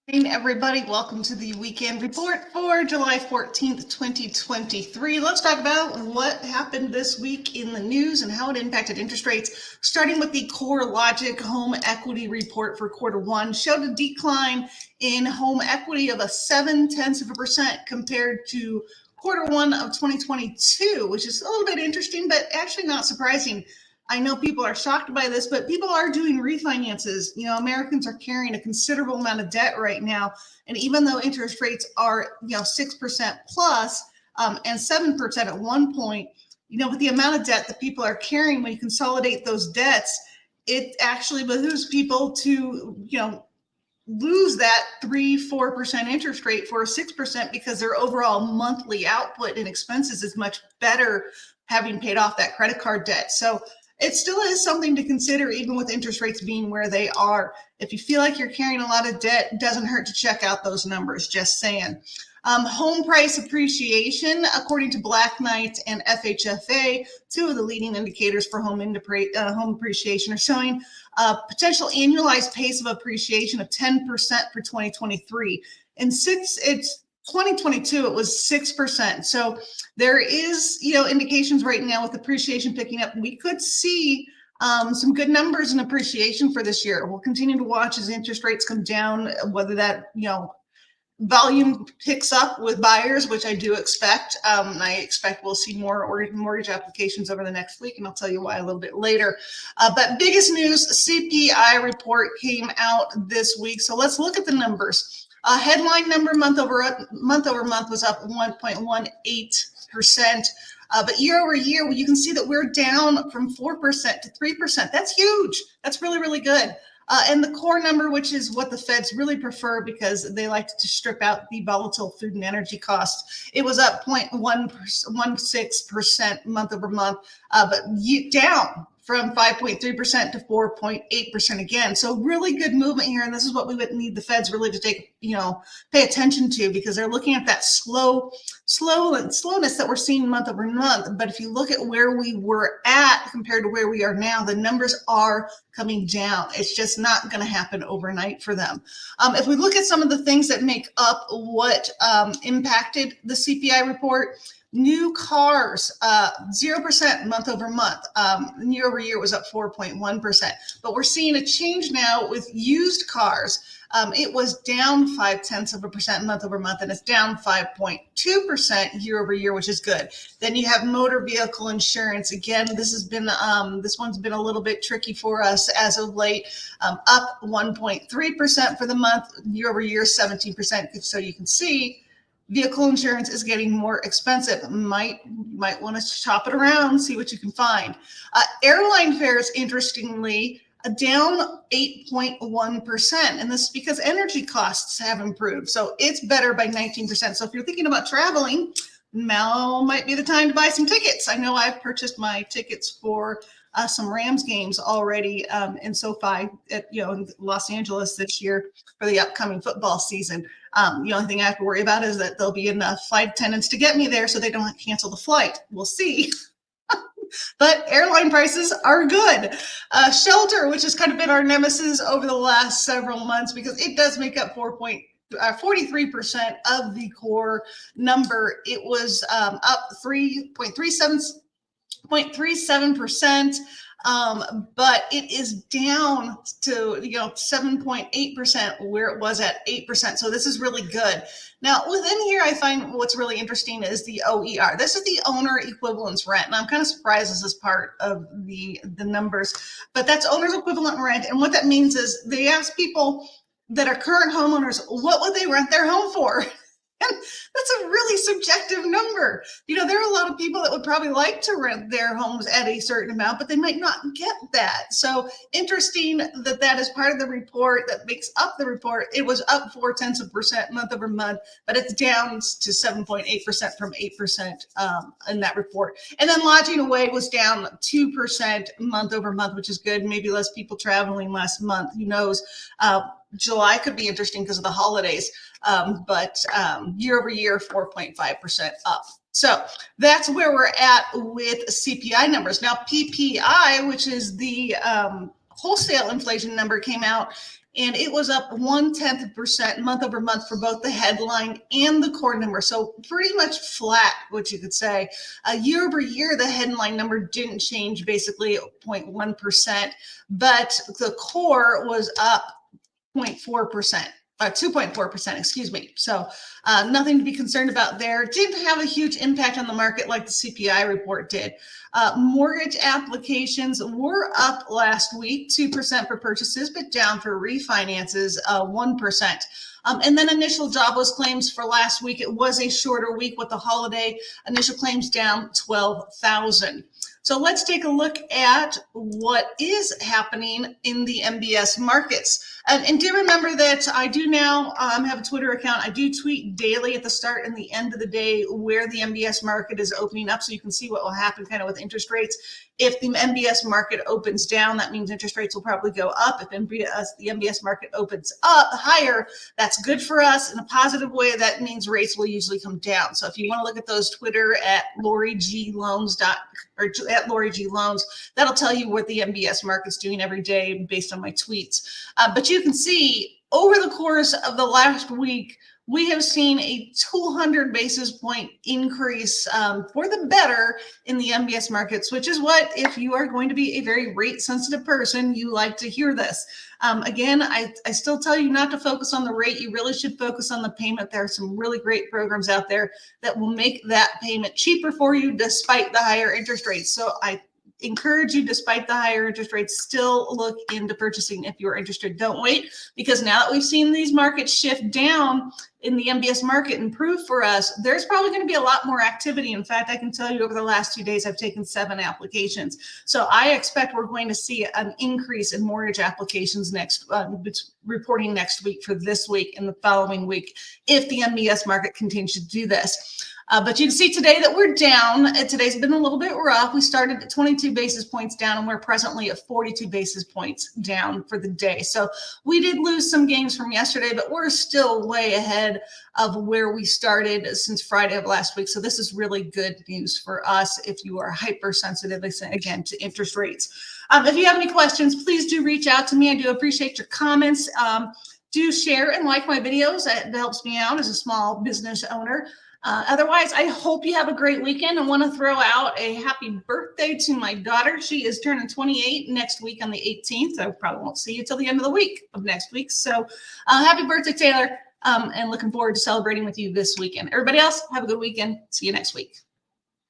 Hey everybody, welcome to the weekend report for July 14th, 2023. Let's talk about what happened this week in the news and how it impacted interest rates, starting with the CoreLogic home equity report for Q1 showed a decline in home equity of 0.7% compared to Q1 of 2022, which is a little bit interesting, but actually not surprising. I know people are shocked by this, but people are doing refinances. Americans are carrying a considerable amount of debt right now. And even though interest rates are, 6% plus and 7% at one point, with the amount of debt that people are carrying, when you consolidate those debts, it actually behooves people to, lose that 3-4% interest rate for a 6% because their overall monthly output and expenses is much better having paid off that credit card debt. So it still is something to consider, even with interest rates being where they are. If you feel like you're carrying a lot of debt, it doesn't hurt to check out those numbers, just saying. Home price appreciation, according to Black Knight and FHFA, two of the leading indicators for home appreciation, are showing a potential annualized pace of appreciation of 10% for 2023. And it's 2022, it was 6%. So there is, indications right now with appreciation picking up. We could see some good numbers in appreciation for this year. We'll continue to watch as interest rates come down, whether that, volume picks up with buyers, which I do expect. I expect we'll see more mortgage applications over the next week, and I'll tell you why a little bit later. But biggest news, CPI report came out this week. So let's look at the numbers. Headline number month over month was up 1.18%. But year over year, you can see that we're down from 4% to 3%. That's huge. That's really, really good. And the core number, which is what the feds really prefer because they like to strip out the volatile food and energy costs, it was up 0.16% month over month, but down from 5.3% to 4.8% again. So really good movement here. And this is what we would need the feds really to take, pay attention to, because they're looking at that slowness that we're seeing month over month. But if you look at where we were at compared to where we are now, the numbers are coming down. It's just not going to happen overnight for them. If we look at some of the things that make up what impacted the CPI report, new cars, 0% month over month. Year over year was up 4.1%. But we're seeing a change now with used cars. It was down 0.5% month over month, and it's down 5.2% year over year, which is good. Then you have motor vehicle insurance. Again, this one's been a little bit tricky for us as of late. Up 1.3% for the month, year over year 17%. So you can see vehicle insurance is getting more expensive. Might want to shop it around, see what you can find. Airline fares, interestingly, down 8.1%. And this is because energy costs have improved. So it's better by 19%. So if you're thinking about traveling, now might be the time to buy some tickets. I know I've purchased my tickets for some Rams games already in SoFi in Los Angeles this year for the upcoming football season. The only thing I have to worry about is that there'll be enough flight attendants to get me there so they don't cancel the flight. We'll see. But airline prices are good. Shelter, which has kind of been our nemesis over the last several months because it does make up 43% of the core number. It was up 3.37%. But it is down to 7.8% where it was at 8%. So this is really good. Now within here, I find what's really interesting is the OER. This is the owner equivalence rent, and I'm kind of surprised this is part of the numbers, but that's owner's equivalent rent. And what that means is they ask people that are current homeowners, what would they rent their home for? And that's a really subjective number. There are a lot of people that would probably like to rent their homes at a certain amount, but they might not get that. So interesting that is part of the report that makes up the report. It was up 0.4% month over month, but it's down to 7.8% from 8% in that report. And then lodging away was down 2% month over month, which is good. Maybe less people traveling last month. Who knows? July could be interesting because of the holidays, but year over year, 4.5% up. So that's where we're at with CPI numbers. Now, PPI, which is the wholesale inflation number, came out and it was up 0.1% month over month for both the headline and the core number. So pretty much flat, what you could say. Year over year, the headline number didn't change, basically 0.1%, but the core was up 0.4%. 2.4%, excuse me. So nothing to be concerned about there. Didn't have a huge impact on the market like the CPI report did. Mortgage applications were up last week, 2% for purchases, but down for refinances, 1%. And then initial jobless claims for last week. It was a shorter week with the holiday. Initial claims down 12,000. So let's take a look at what is happening in the MBS markets. And do remember that I do now have a Twitter account. I do tweet daily at the start and the end of the day where the MBS market is opening up, so you can see what will happen kind of with interest rates. If the MBS market opens down, that means interest rates will probably go up. If the MBS market opens up higher, that's good for us. In a positive way, that means rates will usually come down. So if you want to look at those Twitter at Lori G Loans or at Lori G Loans, that'll tell you what the MBS market's doing every day based on my tweets. But you can see over the course of the last week, we have seen a 200 basis point increase for the better in the MBS markets, which is what, if you are going to be a very rate sensitive person, you like to hear this. Again, I still tell you not to focus on the rate. You really should focus on the payment. There are some really great programs out there that will make that payment cheaper for you despite the higher interest rates. So I encourage you, despite the higher interest rates, still look into purchasing if you're interested. Don't wait, because now that we've seen these markets shift down in the MBS market improve for us, there's probably going to be a lot more activity. In fact, I can tell you over the last 2 days, I've taken 7 applications. So I expect we're going to see an increase in mortgage applications reporting next week for this week and the following week if the MBS market continues to do this. But you can see today that we're down. Today's been a little bit rough. We started at 22 basis points down, and we're presently at 42 basis points down for the day. So we did lose some gains from yesterday, but we're still way ahead of where we started since Friday of last week. So this is really good news for us if you are hypersensitive, again, to interest rates. If you have any questions, please do reach out to me. I do appreciate your comments. Do share and like my videos. That helps me out as a small business owner. Otherwise, I hope you have a great weekend. I want to throw out a happy birthday to my daughter. She is turning 28 next week on the 18th. I probably won't see you till the end of the week of next week. So happy birthday, Taylor, and looking forward to celebrating with you this weekend. Everybody else, have a good weekend. See you next week.